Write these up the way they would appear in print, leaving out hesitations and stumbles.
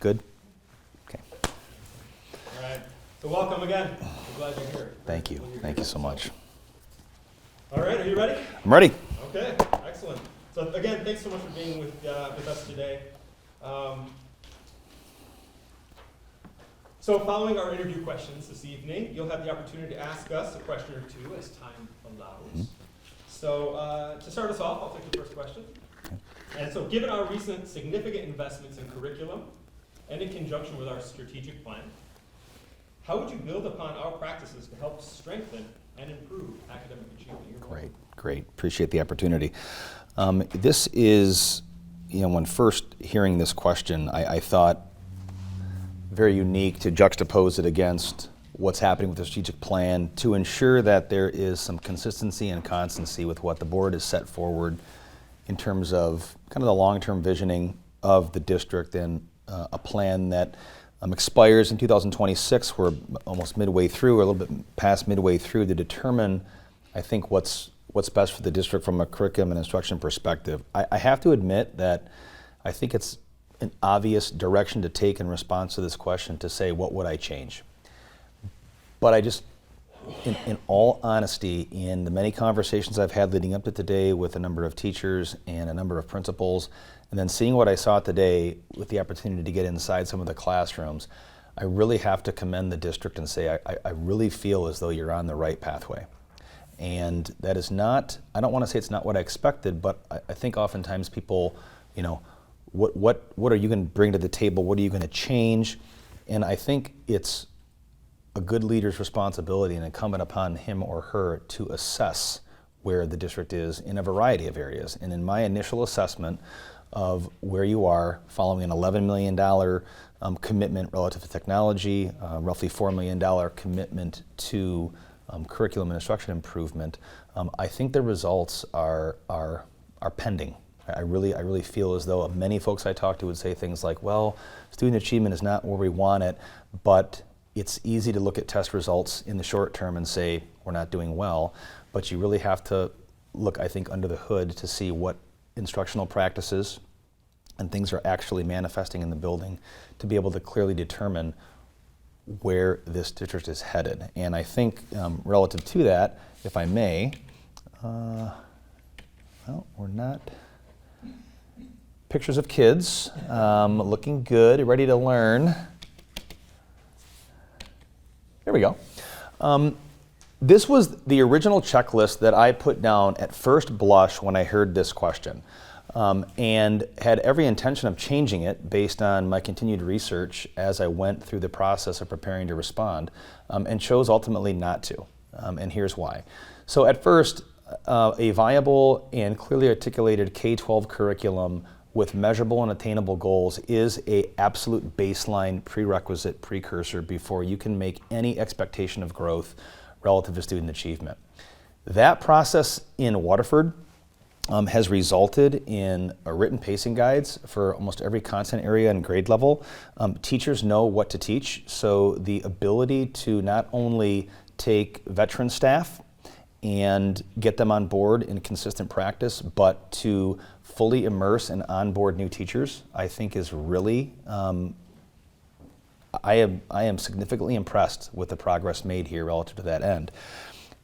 Good? Okay. All right. So welcome again. I'm glad you're here. Thank you. Thank you so much. All right. Are you ready? I'm ready. Okay. Excellent. So again, thanks so much for being with us today. So following our interview questions this evening, you'll have the opportunity to ask us a question or two as time allows. Mm-hmm. So to start us off, I'll take the first question. Okay. And so given our recent significant investments in curriculum and in conjunction with our strategic plan, how would you build upon our practices to help strengthen and improve academic achievement? Great. Appreciate the opportunity. This is, when first hearing this question, I thought very unique to juxtapose it against what's happening with the strategic plan to ensure that there is some consistency and constancy with what the board has set forward in terms of kind of the long-term visioning of the district and a plan that expires in 2026. We're almost midway through, or a little bit past midway through, to determine, I think, what's best for the district from a curriculum and instruction perspective. I have to admit that I think it's an obvious direction to take in response to this question to say, what would I change? But I just, in all honesty, in the many conversations I've had leading up to today with a number of teachers and a number of principals, and then seeing what I saw today with the opportunity to get inside some of the classrooms, I really have to commend the district and say I really feel as though you're on the right pathway. And that is not, I don't want to say it's not what I expected, but I think oftentimes people, what are you going to bring to the table? What are you going to change? And I think it's a good leader's responsibility and incumbent upon him or her to assess where the district is in a variety of areas. And in my initial assessment of where you are, following an $11 million commitment relative to technology, roughly $4 million commitment to curriculum and instruction improvement, I think the results are pending. I really feel as though many folks I talk to would say things like, well, student achievement is not where we want it, but it's easy to look at test results in the short term and say we're not doing well, but you really have to look, I think, under the hood to see what instructional practices and things are actually manifesting in the building to be able to clearly determine where this district is headed. And I think relative to that, if I may, well, we're not. Pictures of kids, looking good, ready to learn. Here we go. This was the original checklist that I put down at first blush when I heard this question, and had every intention of changing it based on my continued research as I went through the process of preparing to respond, and chose ultimately not to. And here's why. So at first, a viable and clearly articulated K-12 curriculum with measurable and attainable goals is an absolute baseline prerequisite precursor before you can make any expectation of growth relative to student achievement. That process in Waterford has resulted in written pacing guides for almost every content area and grade level. Teachers know what to teach, so the ability to not only take veteran staff and get them on board in consistent practice, but to fully immerse and onboard new teachers, I think is really, I am significantly impressed with the progress made here relative to that end.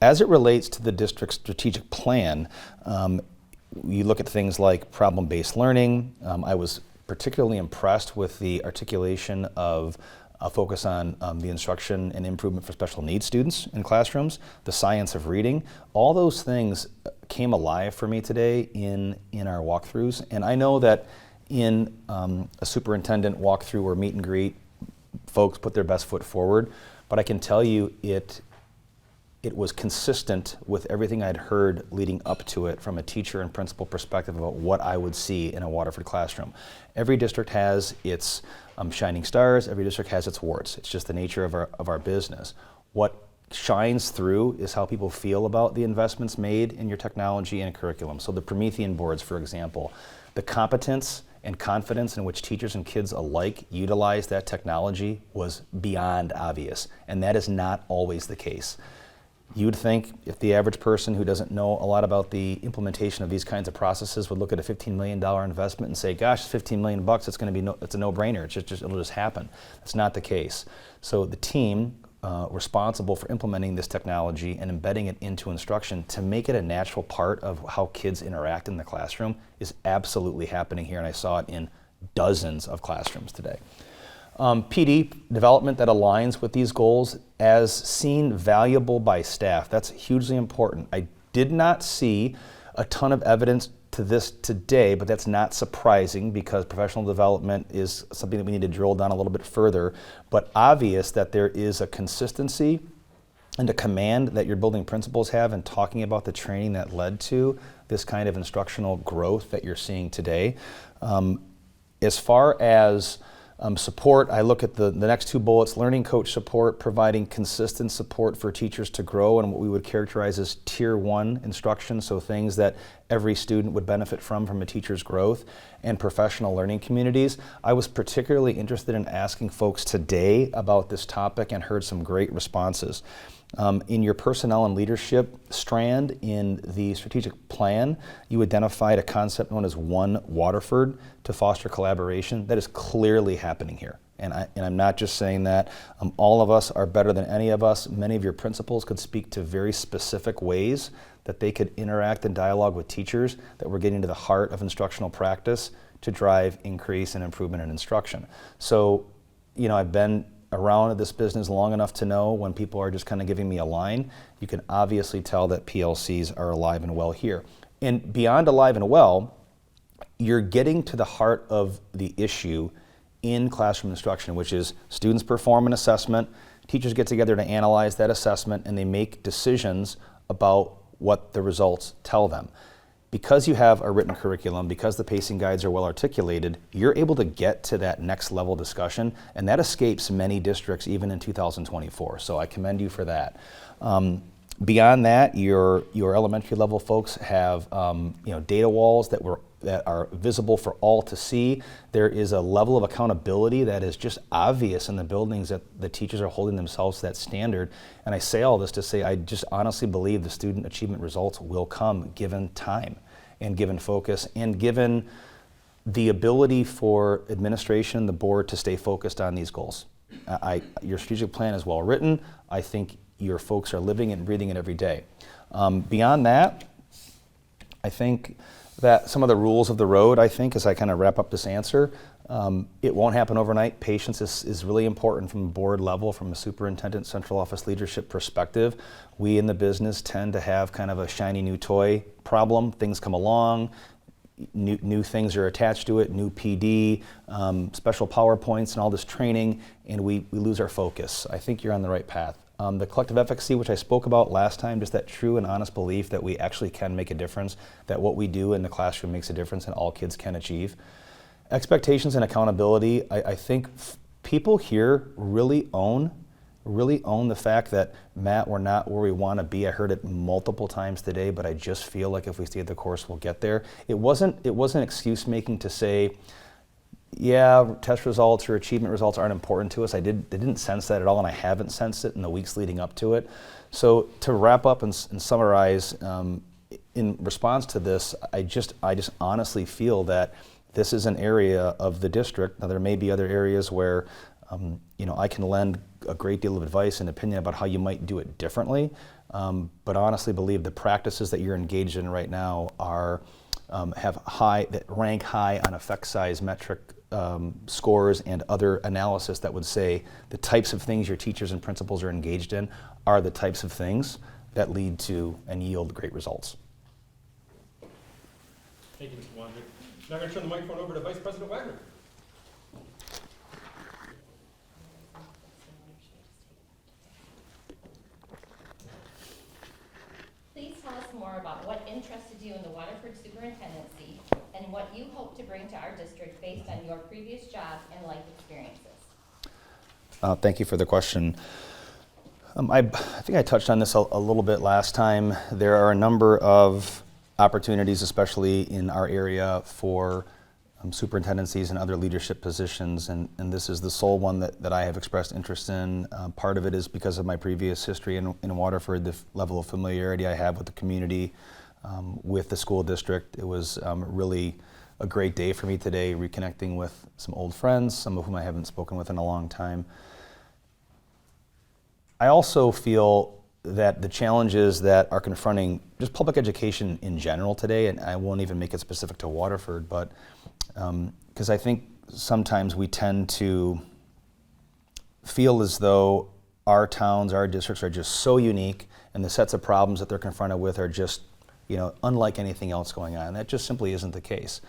As it relates to the district's strategic plan, you look at things like problem-based learning. I was particularly impressed with the articulation of a focus on the instruction and improvement for special needs students in classrooms, the science of reading. All those things came alive for me today in our walkthroughs. And I know that in a superintendent walkthrough or meet and greet, folks put their best foot forward, but I can tell you it was consistent with everything I'd heard leading up to it from a teacher and principal perspective about what I would see in a Waterford classroom. Every district has its shining stars, every district has its warts. It's just the nature of our business. What shines through is how people feel about the investments made in your technology and curriculum. So the Promethean boards, for example, the competence and confidence in which teachers and kids alike utilize that technology was beyond obvious, and that is not always the case. You'd think if the average person who doesn't know a lot about the implementation of these kinds of processes would look at a $15 million investment and say, gosh, $15 million, it's going to be it's a no-brainer. It'll just happen. That's not the case. So the team responsible for implementing this technology and embedding it into instruction to make it a natural part of how kids interact in the classroom is absolutely happening here, and I saw it in dozens of classrooms today. PD, development that aligns with these goals as seen valuable by staff. That's hugely important. I did not see a ton of evidence to this today, but that's not surprising because professional development is something that we need to drill down a little bit further, but obvious that there is a consistency and a command that your building principals have in talking about the training that led to this kind of instructional growth that you're seeing today. As far as support, I look at the next two bullets: learning coach support, providing consistent support for teachers to grow in what we would characterize as tier 1 instruction, so things that every student would benefit from a teacher's growth, and professional learning communities. I was particularly interested in asking folks today about this topic and heard some great responses. In your personnel and leadership strand in the strategic plan, you identified a concept known as One Waterford to foster collaboration. That is clearly happening here. And I'm not just saying that. All of us are better than any of us. Many of your principals could speak to very specific ways that they could interact and dialogue with teachers that were getting to the heart of instructional practice to drive increase and improvement in instruction. So, I've been around this business long enough to know when people are just kind of giving me a line, you can obviously tell that PLCs are alive and well here. And beyond alive and well, you're getting to the heart of the issue in classroom instruction, which is students perform an assessment, teachers get together to analyze that assessment, and they make decisions about what the results tell them. Because you have a written curriculum, because the pacing guides are well articulated, you're able to get to that next level discussion, and that escapes many districts even in 2024. So I commend you for that. Beyond that, your elementary level folks have data walls that are visible for all to see. There is a level of accountability that is just obvious in the buildings that the teachers are holding themselves to that standard. And I say all this to say I just honestly believe the student achievement results will come given time and given focus and given the ability for administration and the board to stay focused on these goals. Your strategic plan is well written. I think your folks are living and breathing it every day. Beyond that, I think that some of the rules of the road, as I kind of wrap up this answer, it won't happen overnight. Patience is really important from a board level, from a superintendent central office leadership perspective. We in the business tend to have kind of a shiny new toy problem. Things come along, new things are attached to it, new PD, special PowerPoints and all this training, and we lose our focus. I think you're on the right path. The collective efficacy, which I spoke about last time, just that true and honest belief that we actually can make a difference, that what we do in the classroom makes a difference and all kids can achieve. Expectations and accountability, I think people here really own the fact that, Matt, we're not where we want to be. I heard it multiple times today, but I just feel like if we stay the course, we'll get there. It wasn't excuse making to say, yeah, test results or achievement results aren't important to us. I didn't sense that at all, and I haven't sensed it in the weeks leading up to it. So to wrap up and summarize, in response to this, I just honestly feel that this is an area of the district. Now there may be other areas where I can lend a great deal of advice and opinion about how you might do it differently, but honestly believe the practices that you're engaged in right now are that rank high on effect size metric scores and other analysis that would say the types of things your teachers and principals are engaged in are the types of things that lead to and yield great results. Thank you, Mr. Wondrick. Now I'm going to turn the microphone over to Vice President Wagner. Please tell us more about what interested you in the Waterford Superintendency and what you hope to bring to our district based on your previous job and life experiences. Thank you for the question. I think I touched on this a little bit last time. There are a number of opportunities, especially in our area, for superintendencies and other leadership positions, and this is the sole one that I have expressed interest in. Part of it is because of my previous history in Waterford, the level of familiarity I have with the community, with the school district. It was really a great day for me today, reconnecting with some old friends, some of whom I haven't spoken with in a long time. I also feel that the challenges that are confronting just public education in general today, and I won't even make it specific to Waterford, but because I think sometimes we tend to feel as though our towns, our districts are just so unique, and the sets of problems that they're confronted with are just, unlike anything else going on. That just simply isn't the case.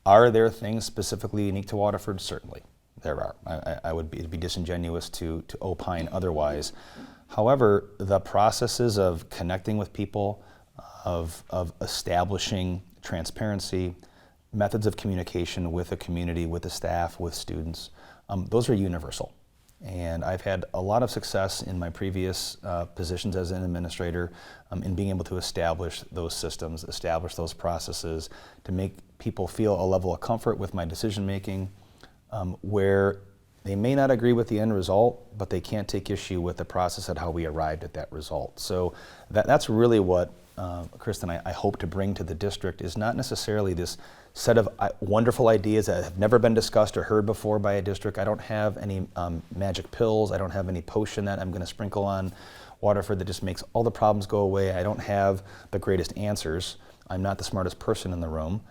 Are there things specifically unique to Waterford? Certainly, there are. It'd be disingenuous to opine otherwise. However, the processes of connecting with people, of establishing transparency, methods of communication with the community, with the staff, with students, those are universal. And I've had a lot of success in my previous positions as an administrator in being able to establish those systems, establish those processes, to make people feel a level of comfort with my decision making, where they may not agree with the end result, but they can't take issue with the process and how we arrived at that result. So that's really what Kristen, I hope to bring to the district, is not necessarily this set of wonderful ideas that have never been discussed or heard before by a district. I don't have any magic pills. I don't have any potion that I'm going to sprinkle on Waterford that just makes all the problems go away. I don't have the greatest answers. I'm not the smartest person in the room,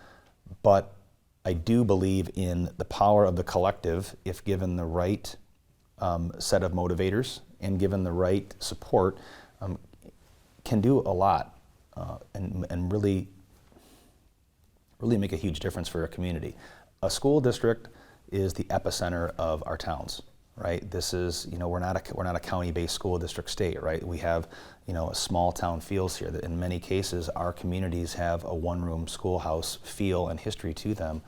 but I do believe in the power of the collective if given the right set of motivators and given the right support, can do a lot and really make a huge difference for a community. A school district is the epicenter of our towns, right? This is, we're not a county-based school district state, right? We have, a small town feels here that in many cases our communities have a one-room schoolhouse feel and history to them.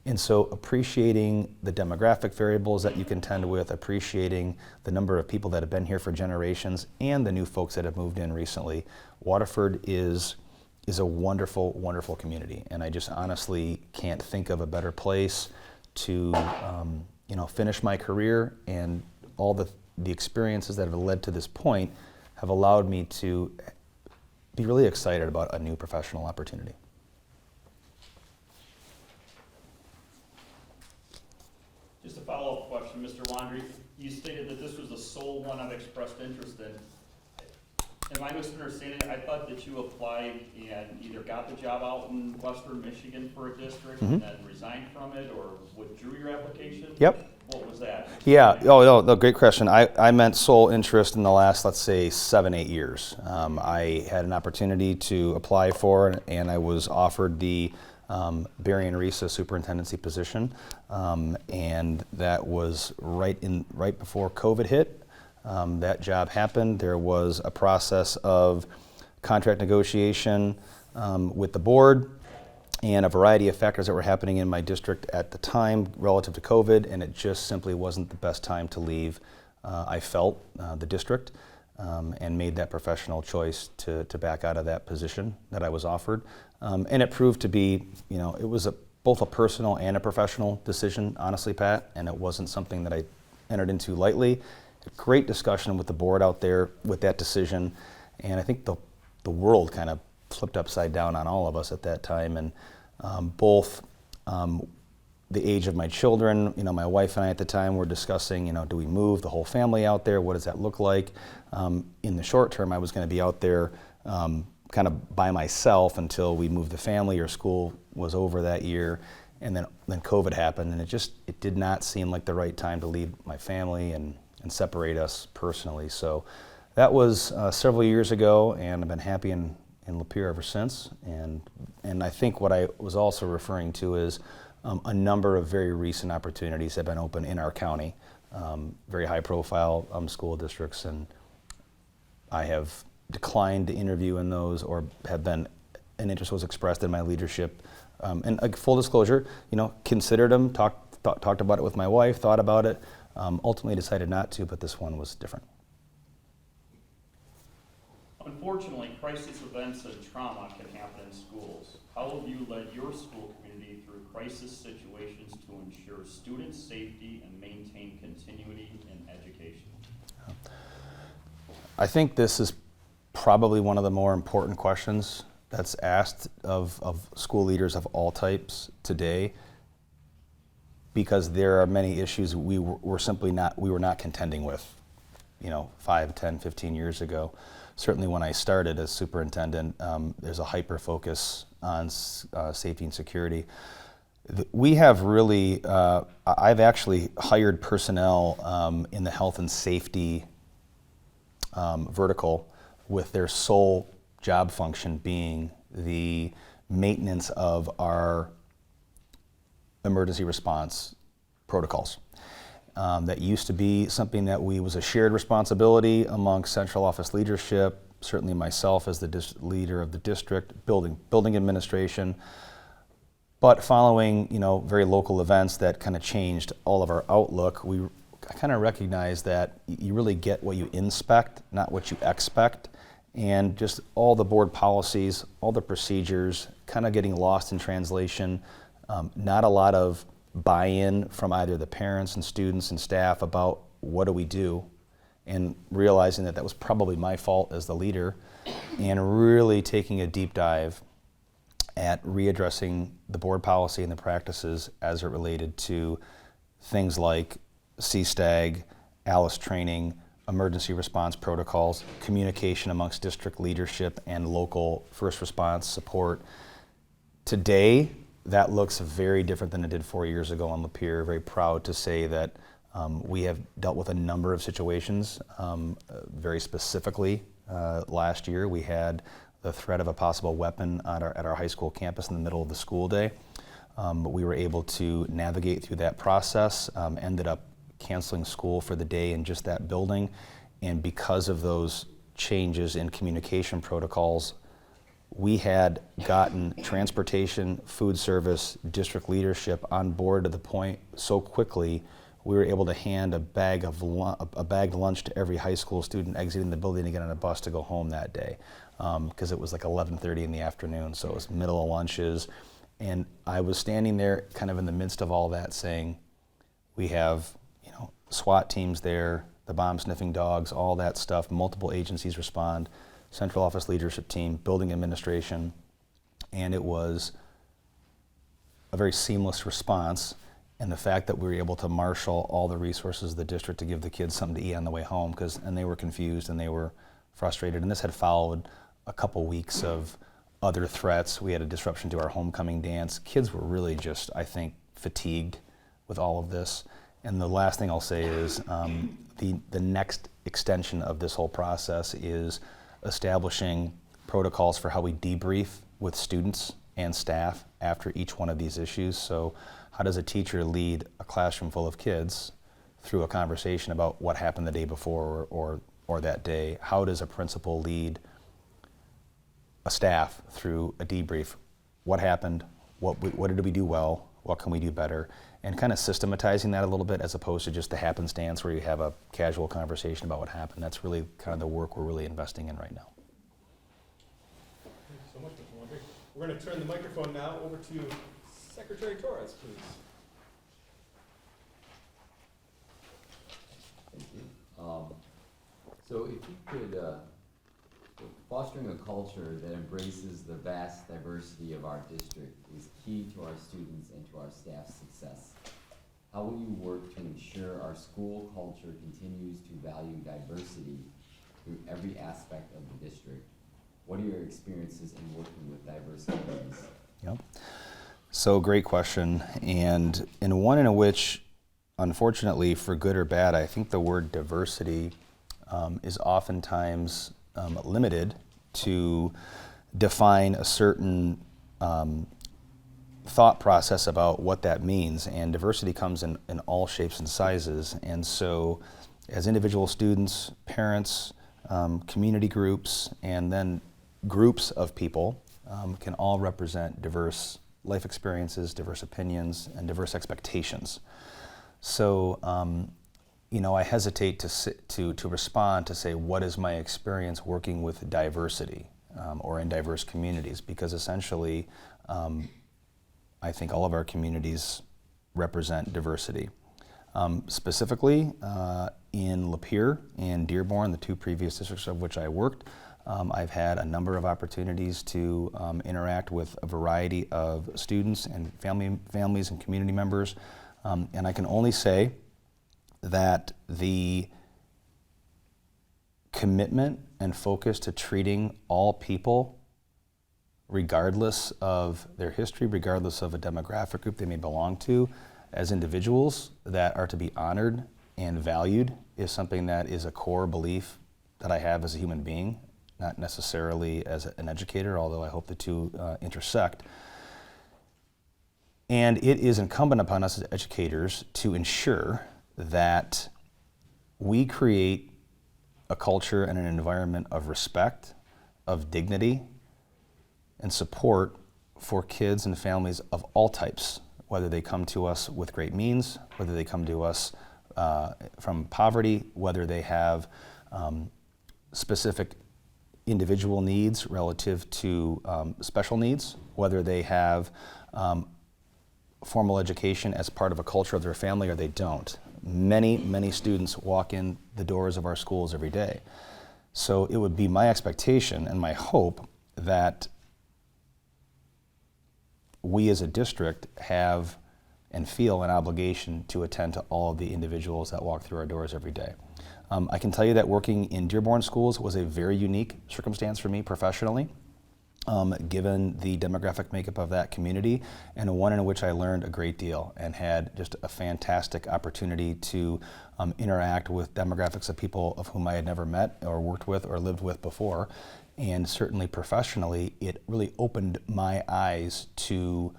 And so appreciating the demographic variables that you contend with, appreciating the number of people that have been here for generations and the new folks that have moved in recently, Waterford is a wonderful, wonderful community. And I just honestly can't think of a better place to finish my career, and all the experiences that have led to this point have allowed me to be really excited about a new professional opportunity. Just a follow-up question, Mr. Wandry. You stated that this was the sole one I've expressed interest in. Am I misunderstanding? I thought that you applied and either got the job out in Western Michigan for a district and then resigned from it, or withdrew your application? Yep. What was that? Yeah, no, great question. I meant sole interest in the last, let's say, 7-8 years. I had an opportunity to apply for, and I was offered the Barry and Risa superintendency position, and that was right before COVID hit. That job happened. There was a process of contract negotiation with the board and a variety of factors that were happening in my district at the time relative to COVID, and it just simply wasn't the best time to leave, I felt, the district, and made that professional choice to back out of that position that I was offered. And it proved to be, it was both a personal and a professional decision, honestly, Pat, and it wasn't something that I entered into lightly. Great discussion with the board out there with that decision, and I think the world kind of flipped upside down on all of us at that time, and both the age of my children, my wife and I at the time were discussing, do we move the whole family out there? What does that look like? In the short term, I was going to be out there kind of by myself until we moved the family or school was over that year, and then COVID happened, and it did not seem like the right time to leave my family and separate us personally. So that was several years ago, and I've been happy in Lapeer ever since. And I think what I was also referring to is a number of very recent opportunities have been open in our county, very high profile school districts, and I have declined to interview in those, or have been, an interest was expressed in my leadership. And full disclosure, considered them, talked about it with my wife, thought about it, ultimately decided not to, but this one was different. Unfortunately, crisis events and trauma can happen in schools. How have you led your school community through crisis situations to ensure student safety and maintain continuity in education? I think this is probably one of the more important questions that's asked of school leaders of all types today, because there are many issues we were not contending with, 5, 10, 15 years ago. Certainly when I started as superintendent, there's a hyper focus on safety and security. We have really, I've actually hired personnel in the health and safety vertical, with their sole job function being the maintenance of our emergency response protocols. That used to be something that was a shared responsibility among central office leadership, certainly myself as the leader of the district, building administration. But following, very local events that kind of changed all of our outlook, I kind of recognized that you really get what you inspect, not what you expect. And just all the board policies, all the procedures, kind of getting lost in translation. Not a lot of buy-in from either the parents and students and staff about what do we do, and realizing that was probably my fault as the leader, and really taking a deep dive at readdressing the board policy and the practices as it related to things like CSTAG, ALICE training, emergency response protocols, communication amongst district leadership and local first response support. Today, that looks very different than it did 4 years ago on Lapeer. Very proud to say that we have dealt with a number of situations. Very specifically, last year we had the threat of a possible weapon at our high school campus in the middle of the school day. But we were able to navigate through that process, ended up canceling school for the day in just that building. And because of those changes in communication protocols, we had gotten transportation, food service, district leadership on board to the point so quickly we were able to hand a bagged lunch to every high school student exiting the building to get on a bus to go home that day, because it was like 11:30 in the afternoon, so it was middle of lunches. And I was standing there kind of in the midst of all that saying, we have SWAT teams there, the bomb sniffing dogs, all that stuff, multiple agencies respond, central office leadership team, building administration, and it was a very seamless response. And the fact that we were able to marshal all the resources of the district to give the kids something to eat on the way home, and they were confused and they were frustrated. And this had followed a couple weeks of other threats. We had a disruption to our homecoming dance. Kids were really just, I think, fatigued with all of this. And the last thing I'll say is the next extension of this whole process is establishing protocols for how we debrief with students and staff after each one of these issues. So how does a teacher lead a classroom full of kids through a conversation about what happened the day before or that day? How does a principal lead a staff through a debrief? What happened? What did we do well? What can we do better? And kind of systematizing that a little bit, as opposed to just the happenstance where you have a casual conversation about what happened. That's really kind of the work we're really investing in right now. Thank you so much, Mr. Laundrie. We're going to turn the microphone now over to Secretary Torres, please. Thank you. So if you could, fostering a culture that embraces the vast diversity of our district is key to our students and to our staff's success. How will you work to ensure our school culture continues to value diversity through every aspect of the district? What are your experiences in working with diverse communities? Yep. So great question, and one in which, unfortunately, for good or bad, I think the word diversity is oftentimes limited to define a certain thought process about what that means. And diversity comes in all shapes and sizes. And so as individual students, parents, community groups, and then groups of people can all represent diverse life experiences, diverse opinions, and diverse expectations. So, I hesitate to respond to say, what is my experience working with diversity or in diverse communities? Because essentially, I think all of our communities represent diversity. Specifically, in Lapeer and Dearborn, the two previous districts of which I worked, I've had a number of opportunities to interact with a variety of students and families and community members. And I can only say that the commitment and focus to treating all people, regardless of their history, regardless of a demographic group they may belong to, as individuals that are to be honored and valued, is something that is a core belief that I have as a human being, not necessarily as an educator, although I hope the two intersect. And it is incumbent upon us as educators to ensure that we create a culture and an environment of respect, of dignity, and support for kids and families of all types, whether they come to us with great means, whether they come to us from poverty, whether they have specific individual needs relative to special needs, whether they have formal education as part of a culture of their family or they don't. Many students walk in the doors of our schools every day. So it would be my expectation and my hope that we as a district have and feel an obligation to attend to all of the individuals that walk through our doors every day. I can tell you that working in Dearborn schools was a very unique circumstance for me professionally, given the demographic makeup of that community, and one in which I learned a great deal and had just a fantastic opportunity to interact with demographics of people of whom I had never met or worked with or lived with before. And certainly professionally, it really opened my eyes to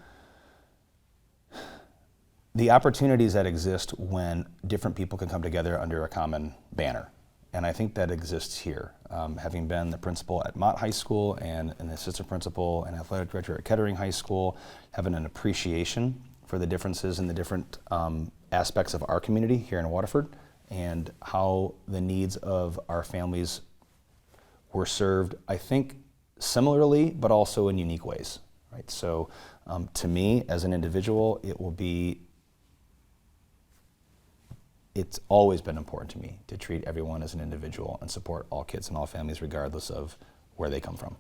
the opportunities that exist when different people can come together under a common banner. And I think that exists here. Having been the principal at Mott High School and an assistant principal and athletic director at Kettering High School, having an appreciation for the differences in the different aspects of our community here in Waterford and how the needs of our families were served, I think, similarly, but also in unique ways, right? So to me, as an individual, it's always been important to me to treat everyone as an individual and support all kids and all families regardless of where they come from.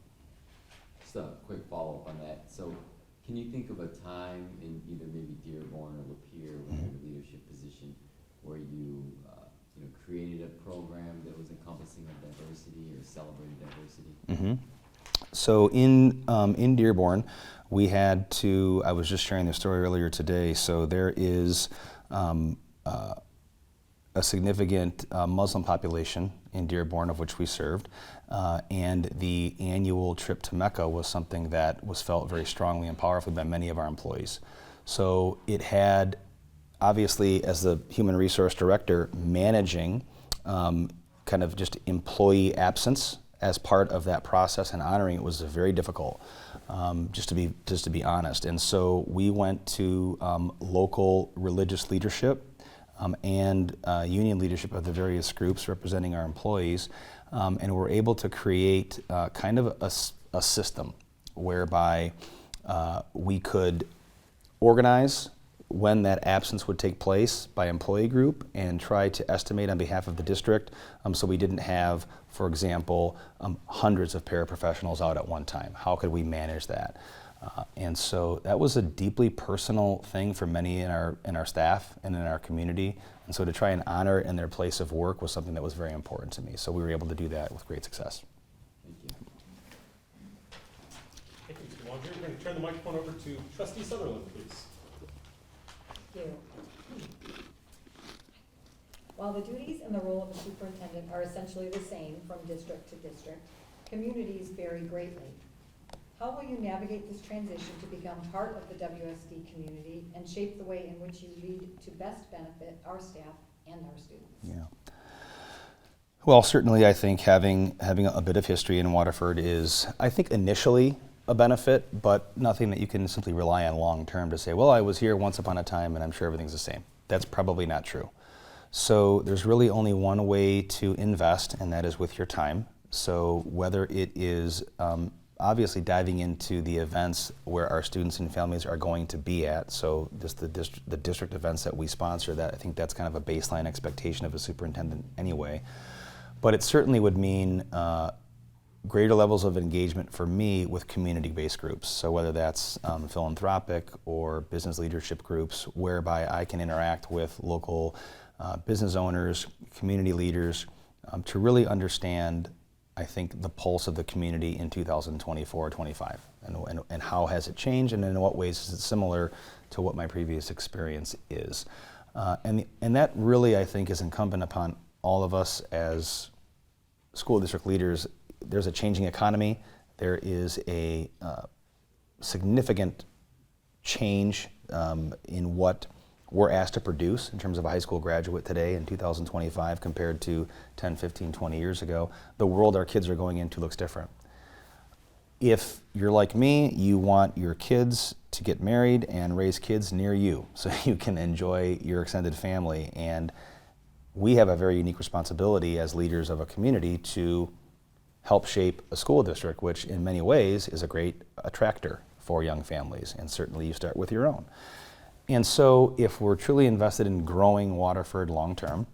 Just a quick follow-up on that. So can you think of a time in either maybe Dearborn or Lapeer when you're in a leadership position where you created a program that was encompassing of diversity or celebrated diversity? Mm-hmm. So in Dearborn, we had to, I was just sharing this story earlier today, so there is a significant Muslim population in Dearborn of which we served, and the annual trip to Mecca was something that was felt very strongly and powerfully by many of our employees. So it had, obviously, as the human resource director, managing kind of just employee absence as part of that process and honoring it was very difficult, just to be honest. And so we went to local religious leadership and union leadership of the various groups representing our employees, and were able to create kind of a system whereby we could organize when that absence would take place by employee group and try to estimate on behalf of the district, so we didn't have, for example, hundreds of paraprofessionals out at one time. How could we manage that? And so that was a deeply personal thing for many in our staff and in our community. And so to try and honor in their place of work was something that was very important to me. So we were able to do that with great success. Thank you. Thank you, Mr. Wandry. We're going to turn the microphone over to Trustee Sutherland, please. Thank you. While the duties and the role of a superintendent are essentially the same from district to district, communities vary greatly. How will you navigate this transition to become part of the WSD community and shape the way in which you lead to best benefit our staff and our students? Yeah. Well, certainly I think having a bit of history in Waterford is, I think, initially a benefit, but nothing that you can simply rely on long term to say, well, I was here once upon a time and I'm sure everything's the same. That's probably not true. So there's really only one way to invest, and that is with your time. So whether it is obviously diving into the events where our students and families are going to be at, so just the district events that we sponsor, that I think that's kind of a baseline expectation of a superintendent anyway. But it certainly would mean greater levels of engagement for me with community-based groups. So whether that's philanthropic or business leadership groups, whereby I can interact with local business owners, community leaders, to really understand, I think, the pulse of the community in 2024-25, and how has it changed, and in what ways is it similar to what my previous experience is. And that really, I think, is incumbent upon all of us as school district leaders. There's a changing economy. There is a significant change in what we're asked to produce in terms of a high school graduate today in 2025 compared to 10, 15, 20 years ago. The world our kids are going into looks different. If you're like me, you want your kids to get married and raise kids near you so you can enjoy your extended family. And we have a very unique responsibility as leaders of a community to help shape a school district, which in many ways is a great attractor for young families, and certainly you start with your own. And so if we're truly invested in growing Waterford long-term,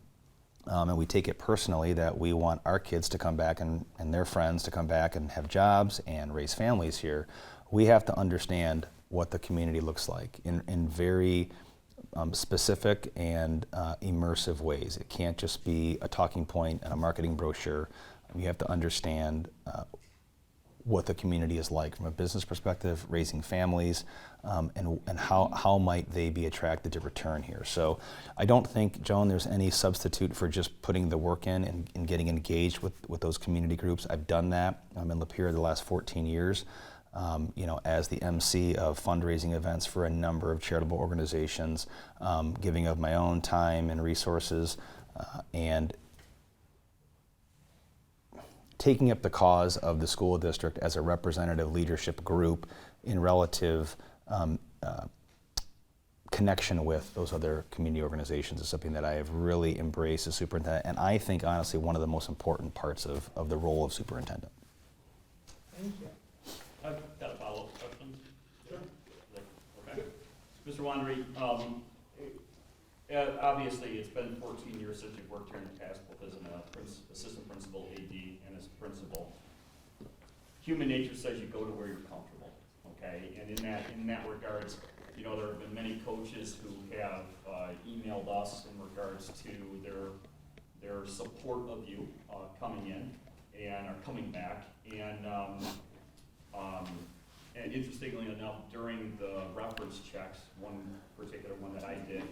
and we take it personally that we want our kids to come back and their friends to come back and have jobs and raise families here, we have to understand what the community looks like in very specific and immersive ways. It can't just be a talking point and a marketing brochure. You have to understand what the community is like from a business perspective, raising families, and how might they be attracted to return here. So I don't think, Joan, there's any substitute for just putting the work in and getting engaged with those community groups. I've done that. I'm in Lapeer the last 14 years, as the MC of fundraising events for a number of charitable organizations, giving of my own time and resources, and taking up the cause of the school district as a representative leadership group in relative connection with those other community organizations is something that I have really embraced as superintendent, and I think honestly one of the most important parts of the role of superintendent. Thank you. I've got a follow-up question. Sure. Okay. Mr. Wandry, obviously it's been 14 years since you've worked here in the past, both as an assistant principal, AD, and as principal. Human nature says you go to where you're comfortable, okay? And in that regards, there have been many coaches who have emailed us in regards to their support of you coming in and are coming back. And interestingly enough, during the reference checks, one particular one that I did,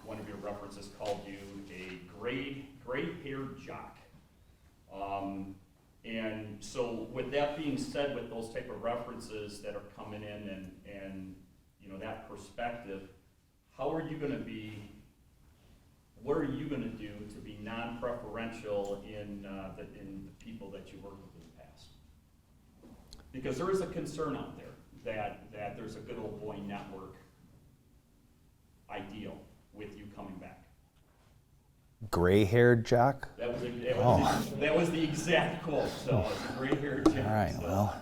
one of your references called you a gray-haired jock. And so with that being said, with those type of references that are coming in and that perspective, what are you going to do to be non-preferential in the people that you work with in the past? Because there is a concern out there that there's a good old boy network ideal with you coming back. Gray-haired jock? That was the exact quote. So it's a gray-haired jock. All right, well,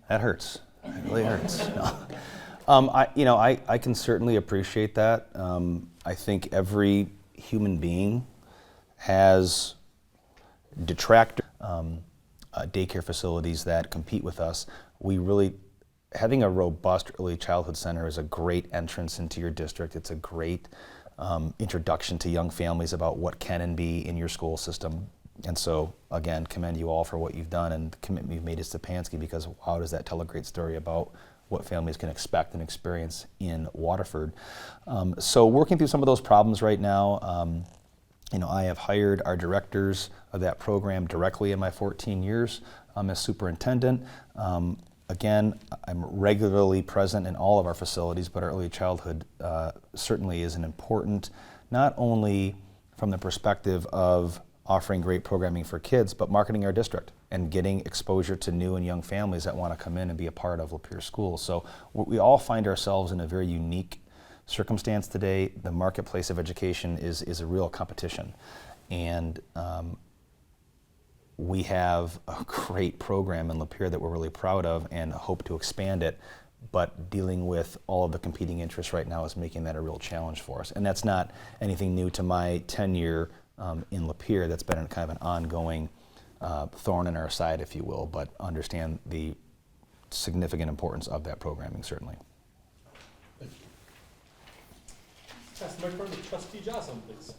that hurts. It really hurts. I can certainly appreciate that. I think every human being has detractor daycare facilities that compete with us. Having a robust early childhood center is a great entrance into your district. It's a great introduction to young families about what can and be in your school system. And so, again, commend you all for what you've done and the commitment you've made to Stepanski, because wow, does that tell a great story about what families can expect and experience in Waterford. So working through some of those problems right now, I have hired our directors of that program directly in my 14 years as superintendent. Again, I'm regularly present in all of our facilities, but our early childhood certainly is an important, not only from the perspective of offering great programming for kids, but marketing our district and getting exposure to new and young families that want to come in and be a part of Lapeer Schools. So we all find ourselves in a very unique circumstance today. The marketplace of education is a real competition. And we have a great program in Lapeer that we're really proud of and hope to expand it, but dealing with all of the competing interests right now is making that a real challenge for us. And that's not anything new to my tenure in Lapeer. That's been kind of an ongoing thorn in our side, if you will, but understand the significant importance of that programming, certainly. Thank you. Pass the microphone to Trustee Joslin, please.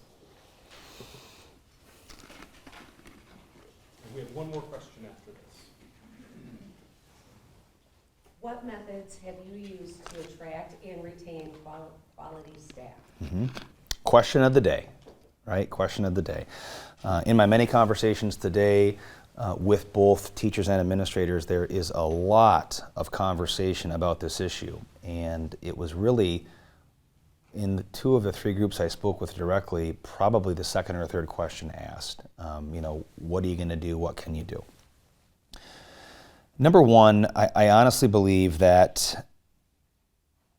And we have one more question after this. What methods have you used to attract and retain quality staff? Question of the day, right? Question of the day. In my many conversations today with both teachers and administrators, there is a lot of conversation about this issue. And it was really, in the two of the three groups I spoke with directly, probably the second or third question asked. What are you going to do? What can you do? Number one, I honestly believe that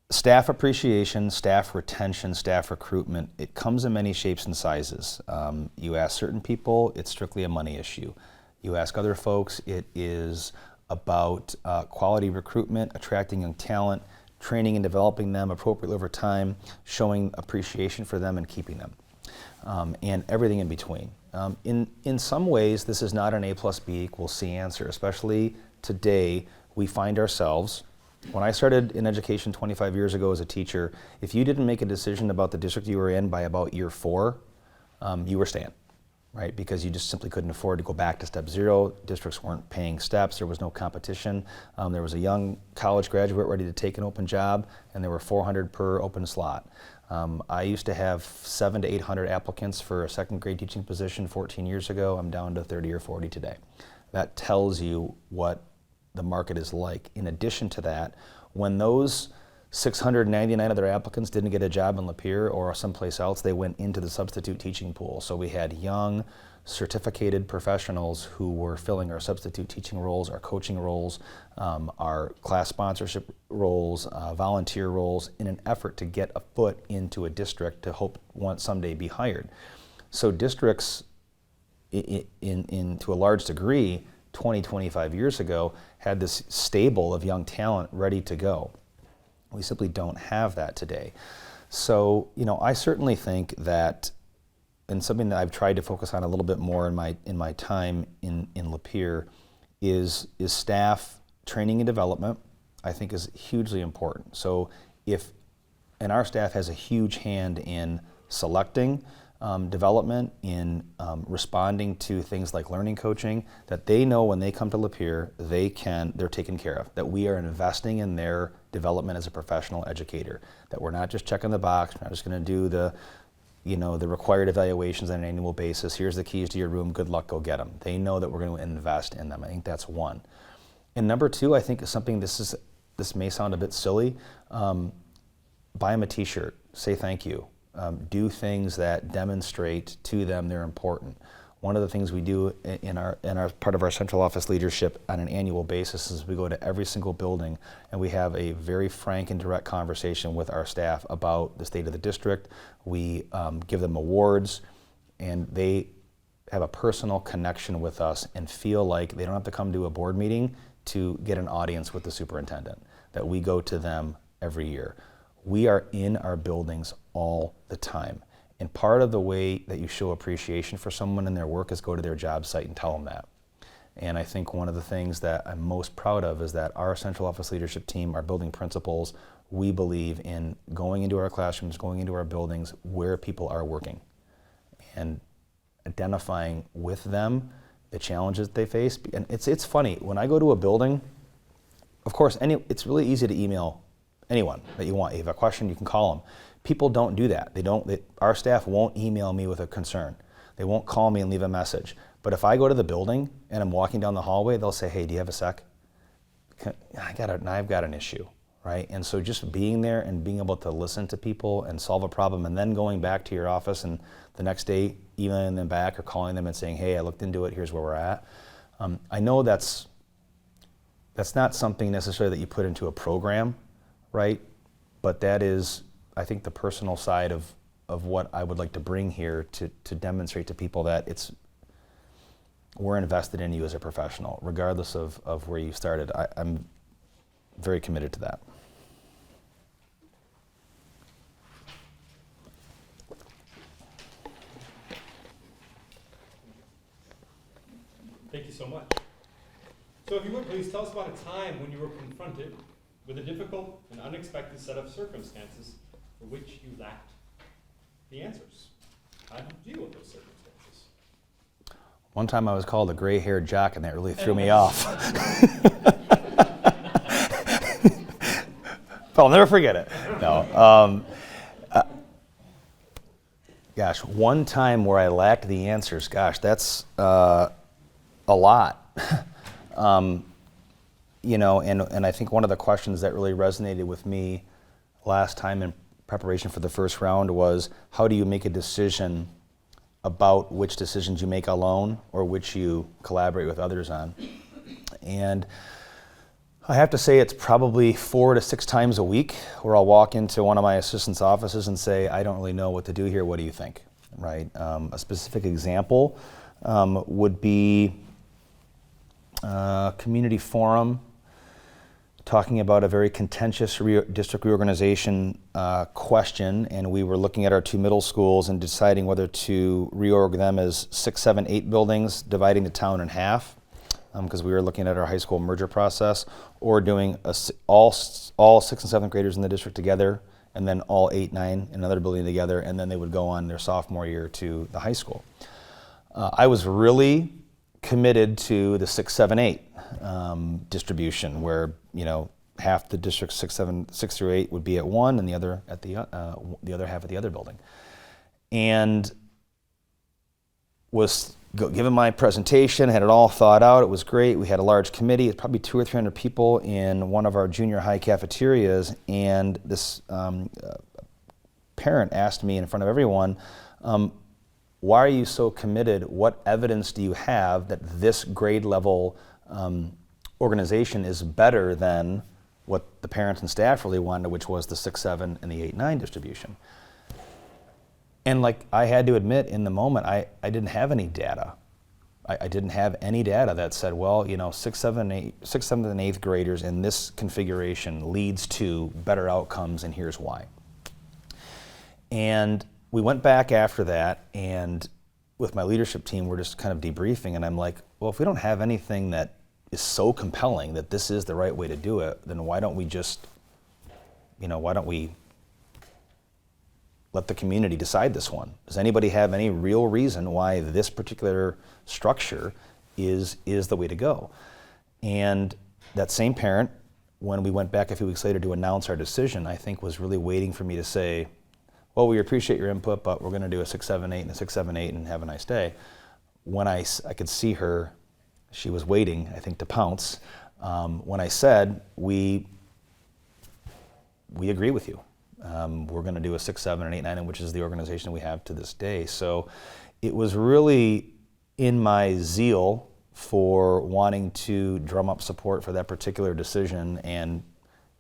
staff appreciation, staff retention, staff recruitment, it comes in many shapes and sizes. You ask certain people, it's strictly a money issue. You ask other folks, it is about quality recruitment, attracting young talent, training and developing them appropriately over time, showing appreciation for them and keeping them, and everything in between. In some ways, this is not an A plus B equals C answer, especially today. We find ourselves, when I started in education 25 years ago as a teacher, if you didn't make a decision about the district you were in by about year 4, you were staying, right? Because you just simply couldn't afford to go back to step 0. Districts weren't paying steps. There was no competition. There was a young college graduate ready to take an open job, and there were 400 per open slot. I used to have 700 to 800 applicants for a second grade teaching position 14 years ago. I'm down to 30 or 40 today. That tells you what the market is like. In addition to that, when those 699 other applicants didn't get a job in Lapeer or someplace else, they went into the substitute teaching pool. So we had young, certificated professionals who were filling our substitute teaching roles, our coaching roles, our class sponsorship roles, volunteer roles, in an effort to get a foot into a district to hope someday be hired. So districts, to a large degree, 20, 25 years ago, had this stable of young talent ready to go. We simply don't have that today. So, I certainly think that, and something that I've tried to focus on a little bit more in my time in Lapeer is staff training and development. I think is hugely important. So and our staff has a huge hand in selecting development, in responding to things like learning coaching, that they know when they come to Lapeer, they're taken care of, that we are investing in their development as a professional educator, that we're not just checking the box, we're not just going to do the required evaluations on an annual basis. Here's the keys to your room, good luck, go get them. They know that we're going to invest in them. I think that's one. And number two, I think is something, this may sound a bit silly, buy them a t-shirt, say thank you. Do things that demonstrate to them they're important. One of the things we do in our part of our central office leadership on an annual basis is we go to every single building and we have a very frank and direct conversation with our staff about the state of the district. We give them awards, and they have a personal connection with us and feel like they don't have to come to a board meeting to get an audience with the superintendent, that we go to them every year. We are in our buildings all the time. And part of the way that you show appreciation for someone and their work is go to their job site and tell them that. And I think one of the things that I'm most proud of is that our central office leadership team, our building principals, we believe in going into our classrooms, going into our buildings where people are working, and identifying with them the challenges they face. And it's funny, when I go to a building, of course, it's really easy to email anyone that you want. If you have a question, you can call them. People don't do that. Our staff won't email me with a concern. They won't call me and leave a message. But if I go to the building and I'm walking down the hallway, they'll say, hey, do you have a sec? I've got an issue, right? And so just being there and being able to listen to people and solve a problem, and then going back to your office and the next day emailing them back or calling them and saying, hey, I looked into it, here's where we're at. I know that's not something necessarily that you put into a program, right? But that is, I think the personal side of what I would like to bring here to demonstrate to people that we're invested in you as a professional, regardless of where you started. I'm very committed to that. Thank you so much. So if you would, please tell us about a time when you were confronted with a difficult and unexpected set of circumstances for which you lacked the answers. How did you deal with those circumstances? One time I was called a gray-haired jock, and that really threw me off. But I'll never forget it. No. Gosh, one time where I lacked the answers, gosh, that's a lot. You know, and I think one of the questions that really resonated with me last time in preparation for the first round was, how do you make a decision about which decisions you make alone or which you collaborate with others on? And I have to say it's probably 4 to 6 times a week where I'll walk into one of my assistants' offices and say, I don't really know what to do here, what do you think? Right? A specific example would be community forum, talking about a very contentious district reorganization question, and we were looking at our 2 middle schools and deciding whether to reorg them as 6, 7, 8 buildings, dividing the town in half, because we were looking at our high school merger process, or doing all 6th and 7th graders in the district together, and then all 8, 9 in another building together, and then they would go on their sophomore year to the high school. I was really committed to the 6, 7, 8 distribution, where half the district 6 through 8 would be at one, and the other at the other half at the other building. And was given my presentation, had it all thought out. It was great. We had a large committee. It's probably 200 or 300 people in one of our junior high cafeterias, and this parent asked me in front of everyone, why are you so committed? What evidence do you have that this grade level organization is better than what the parents and staff really wanted, which was the 6, 7, and the 8, 9 distribution? And I had to admit in the moment, I didn't have any data. I didn't have any data that said, well, 6th, 7th, and 8th graders in this configuration leads to better outcomes, and here's why. And we went back after that, and with my leadership team, we're just kind of debriefing, and I'm like, well, if we don't have anything that is so compelling that this is the right way to do it, then why don't we just, why don't we let the community decide this one? Does anybody have any real reason why this particular structure is the way to go? And that same parent, when we went back a few weeks later to announce our decision, I think was really waiting for me to say, well, we appreciate your input, but we're going to do a 6, 7, 8 and a 6, 7, 8 and have a nice day. When I could see her, she was waiting, I think, to pounce. When I said, we agree with you. We're going to do a 6, 7, and 8, 9, which is the organization we have to this day. So it was really in my zeal for wanting to drum up support for that particular decision. And,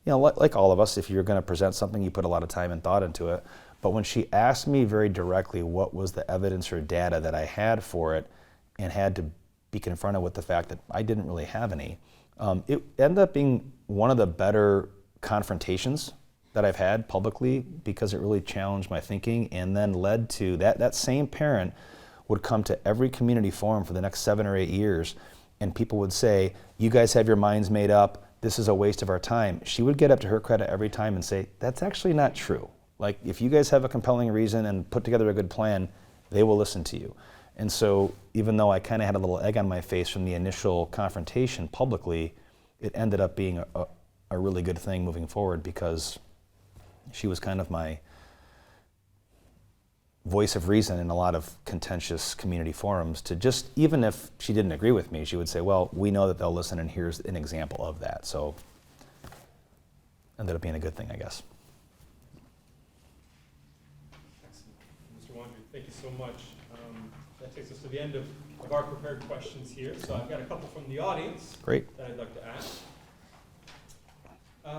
like all of us, if you're going to present something, you put a lot of time and thought into it. But when she asked me very directly what was the evidence or data that I had for it, and had to be confronted with the fact that I didn't really have any, it ended up being one of the better confrontations that I've had publicly, because it really challenged my thinking, and then led to that same parent would come to every community forum for the next 7 or 8 years, and people would say, you guys have your minds made up, this is a waste of our time. She would get up to her credit every time and say, that's actually not true. If you guys have a compelling reason and put together a good plan, they will listen to you. And so even though I kind of had a little egg on my face from the initial confrontation publicly, it ended up being a really good thing moving forward, because she was kind of my voice of reason in a lot of contentious community forums, to just, even if she didn't agree with me, she would say, well, we know that they'll listen, and here's an example of that. So ended up being a good thing, I guess. Mr. Wandry, thank you so much. That takes us to the end of our prepared questions here. So I've got a couple from the audience. Great. That I'd like to ask.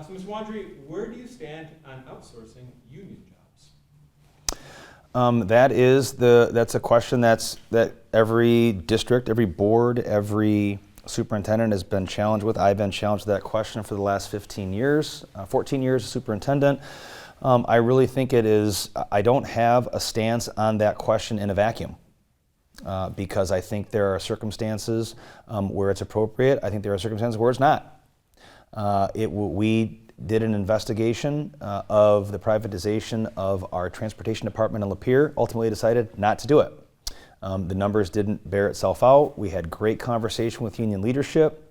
So Ms. Wandry, where do you stand on outsourcing union jobs? That's a question that every district, every board, every superintendent has been challenged with. I've been challenged with that question for the last 15 years, 14 years as superintendent. I really think I don't have a stance on that question in a vacuum. Because I think there are circumstances where it's appropriate. I think there are circumstances where it's not. We did an investigation of the privatization of our transportation department in Lapeer, ultimately decided not to do it. The numbers didn't bear itself out. We had great conversation with union leadership.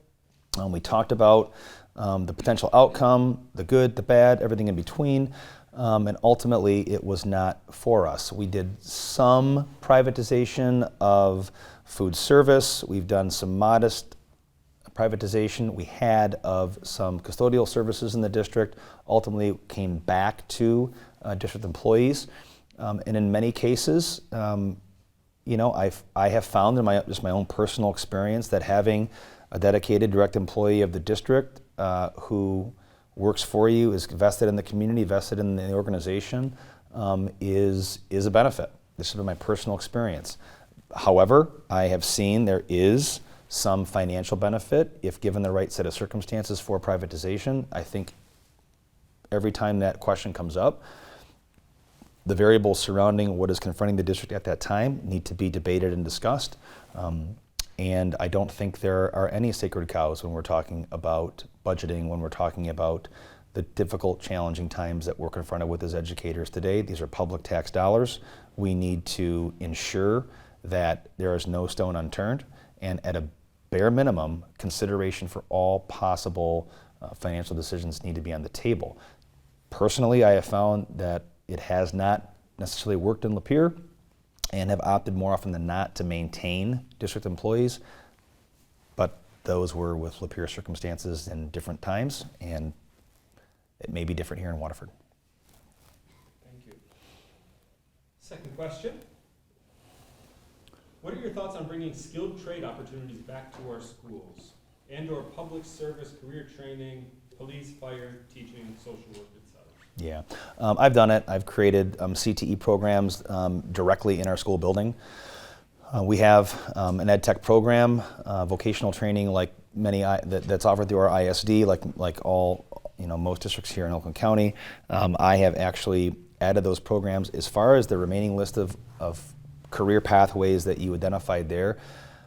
We talked about the potential outcome, the good, the bad, everything in between. And ultimately, it was not for us. We did some privatization of food service. We've done some modest privatization we had of some custodial services in the district. Ultimately, came back to district employees. And in many cases, I have found in just my own personal experience that having a dedicated direct employee of the district who works for you, is vested in the community, vested in the organization, is a benefit. This has been my personal experience. However, I have seen there is some financial benefit if given the right set of circumstances for privatization. I think every time that question comes up, the variables surrounding what is confronting the district at that time need to be debated and discussed. And I don't think there are any sacred cows when we're talking about budgeting, when we're talking about the difficult, challenging times that we're confronted with as educators today. These are public tax dollars. We need to ensure that there is no stone unturned, and at a bare minimum, consideration for all possible financial decisions need to be on the table. Personally, I have found that it has not necessarily worked in Lapeer, and have opted more often than not to maintain district employees, but those were with Lapeer circumstances in different times, and it may be different here in Waterford. Thank you. Second question. What are your thoughts on bringing skilled trade opportunities back to our schools and/or public service, career training, police, fire, teaching, social work, etc.? Yeah, I've done it. I've created CTE programs directly in our school building. We have an ed tech program, vocational training, like many that's offered through our ISD, like all most districts here in Oakland County. I have actually added those programs. As far as the remaining list of career pathways that you identified there,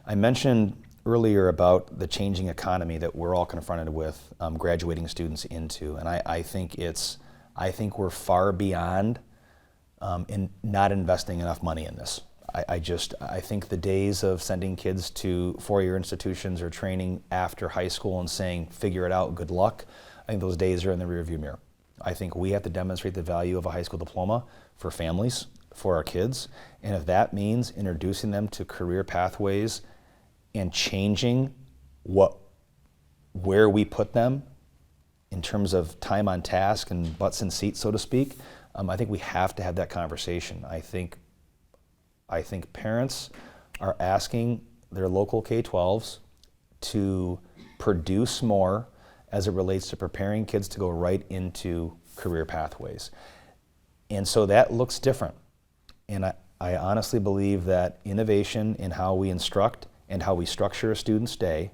I mentioned earlier about the changing economy that we're all confronted with, graduating students into, and I think we're far beyond in not investing enough money in this. I think the days of sending kids to four-year institutions or training after high school and saying, figure it out, good luck, I think those days are in the rearview mirror. I think we have to demonstrate the value of a high school diploma for families, for our kids, and if that means introducing them to career pathways and changing where we put them in terms of time on task and butts in seats, so to speak, I think we have to have that conversation. I think parents are asking their local K-12s to produce more as it relates to preparing kids to go right into career pathways. And so that looks different. And I honestly believe that innovation in how we instruct and how we structure a student's day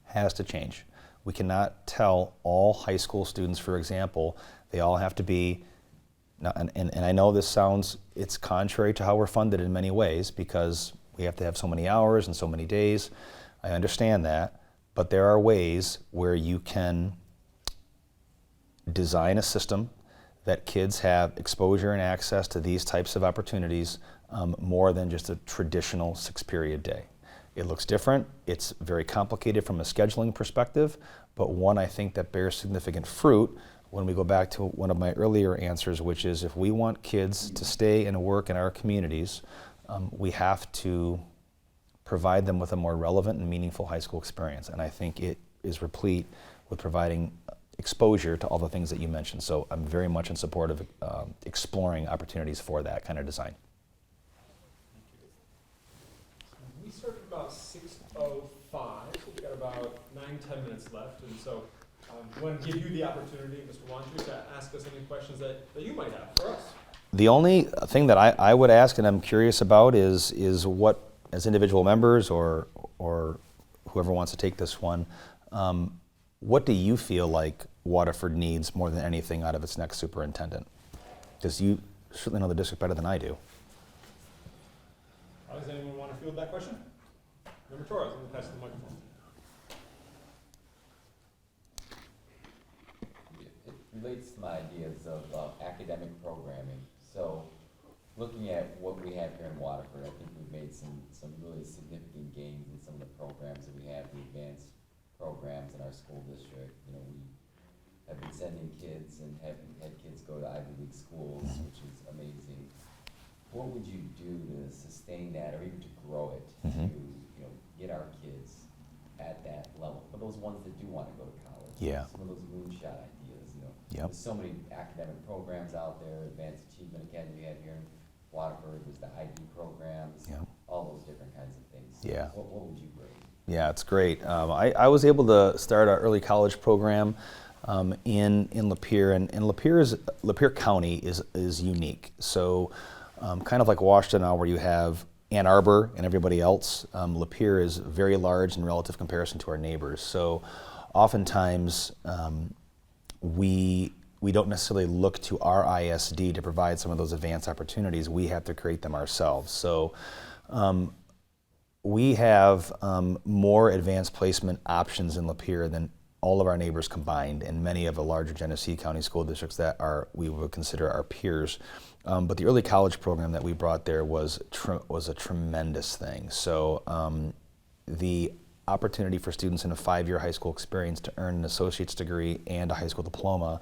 has to change. We cannot tell all high school students, for example, they all have to be, and I know it's contrary to how we're funded in many ways because we have to have so many hours and so many days. I understand that, but there are ways where you can design a system that kids have exposure and access to these types of opportunities more than just a traditional 6-period day. It looks different. It's very complicated from a scheduling perspective, but one I think that bears significant fruit when we go back to one of my earlier answers, which is if we want kids to stay and work in our communities, we have to provide them with a more relevant and meaningful high school experience. And I think it is replete with providing exposure to all the things that you mentioned. So I'm very much in support of exploring opportunities for that kind of design. We started about 6:05, so we've got about 9-10 minutes left, and so I want to give you the opportunity, Mr. Wandry, to ask us any questions that you might have for us. The only thing that I would ask, and I'm curious about, is what, as individual members or whoever wants to take this one, what do you feel like Waterford needs more than anything out of its next superintendent? Because you certainly know the district better than I do. Does anyone want to field that question? Member Torres, I'm going to pass the microphone. It relates to my ideas of academic programming. So, looking at what we have here in Waterford, I think we've made some really significant gains in some of the programs that we have, the advanced programs in our school district. You know, we have been sending kids and have had kids go to Ivy League schools, which is amazing. What would you do to sustain that, or even to grow it, to get our kids at that level? For those ones that do want to go to college, Yeah. some of those moonshot ideas, Yep. There's so many academic programs out there. Advanced Achievement Academy we had here in Waterford, there's the IB programs, Yep. all those different kinds of things. Yeah. What would you bring? Yeah, it's great. I was able to start our early college program in Lapeer, and Lapeer County is unique. So kind of like Washington now, where you have Ann Arbor and everybody else, Lapeer is very large in relative comparison to our neighbors. So oftentimes we don't necessarily look to our ISD to provide some of those advanced opportunities. We have to create them ourselves. So we have more advanced placement options in Lapeer than all of our neighbors combined, and many of the larger Genesee County school districts that we would consider our peers. But the early college program that we brought there was a tremendous thing. So the opportunity for students in a 5-year high school experience to earn an associate's degree and a high school diploma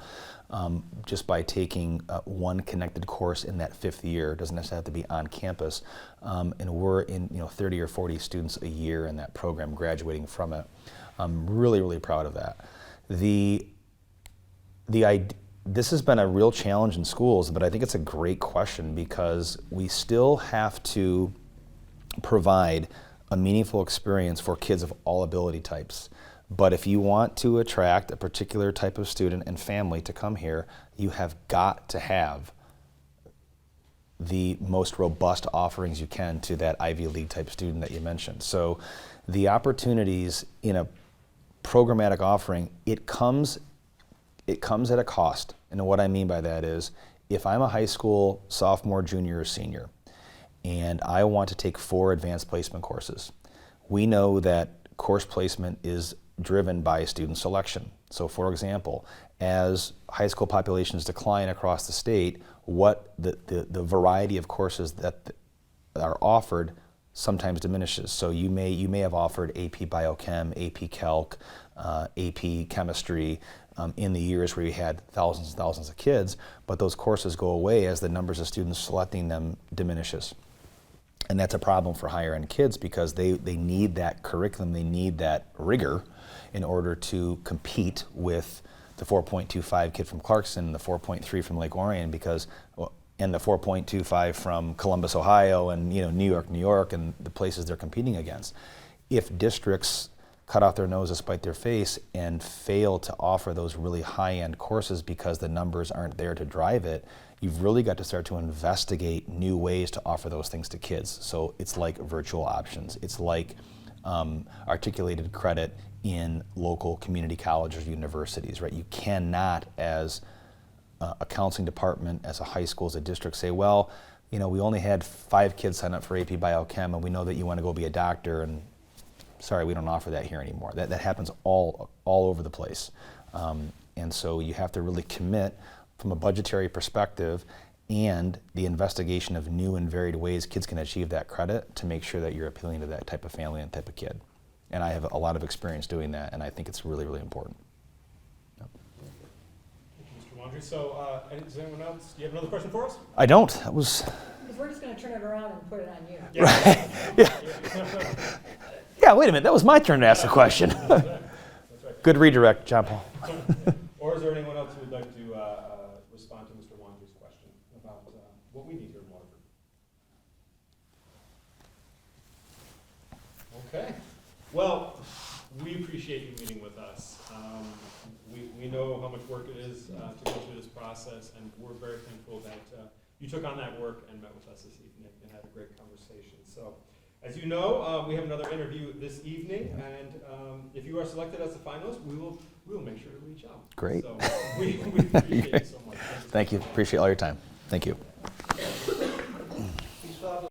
just by taking one connected course in that 5th year. Doesn't necessarily have to be on campus. And we're in 30 or 40 students a year in that program graduating from it. I'm really, really proud of that. This has been a real challenge in schools, but I think it's a great question because we still have to provide a meaningful experience for kids of all ability types. But if you want to attract a particular type of student and family to come here, you have got to have the most robust offerings you can to that Ivy League type student that you mentioned. So the opportunities in a programmatic offering, it comes at a cost. And what I mean by that is, if I'm a high school sophomore, junior, or senior, and I want to take 4 advanced placement courses, we know that course placement is driven by student selection. So for example, as high school populations decline across the state, what the variety of courses that are offered sometimes diminishes. So you may have offered AP Biochem, AP Calc, AP Chemistry in the years where you had thousands and thousands of kids, but those courses go away as the numbers of students selecting them diminishes. And that's a problem for higher end kids because they need that curriculum, they need that rigor in order to compete with the 4.25 kid from Clarkson, the 4.3 from Lake Orion, and the 4.25 from Columbus, Ohio, and New York, and the places they're competing against. If districts cut off their nose to spite their face and fail to offer those really high-end courses because the numbers aren't there to drive it, you've really got to start to investigate new ways to offer those things to kids. So it's like virtual options. It's like articulated credit in local community colleges or universities, right? You cannot, as a counseling department, as a high school, as a district, say, well, we only had 5 kids sign up for AP Biochem, and we know that you want to go be a doctor, and sorry, we don't offer that here anymore. That happens all over the place. And so you have to really commit from a budgetary perspective and the investigation of new and varied ways kids can achieve that credit to make sure that you're appealing to that type of family and type of kid. And I have a lot of experience doing that, and I think it's really, really important. Yep. Mr. Wandry, so does anyone else, do you have another question for us? I don't. That was... Because we're just going to turn it around and put it on you. Yeah. Yeah, wait a minute. That was my turn to ask a question. That's right. Good redirect, John Paul. Or is there anyone else who would like to respond to Mr. Wandry's question about what we need here in Waterford? Okay. Well, we appreciate appreciate you meeting with us. We know how much work it is to go through this process, and we're very thankful that you took on that work and met with us this evening and had a great conversation. So, as you know, we have another interview this evening, and if you are selected as a finalist, we will make sure to reach out. Great. So we appreciate it so much. Thank you. Appreciate all your time. Thank you.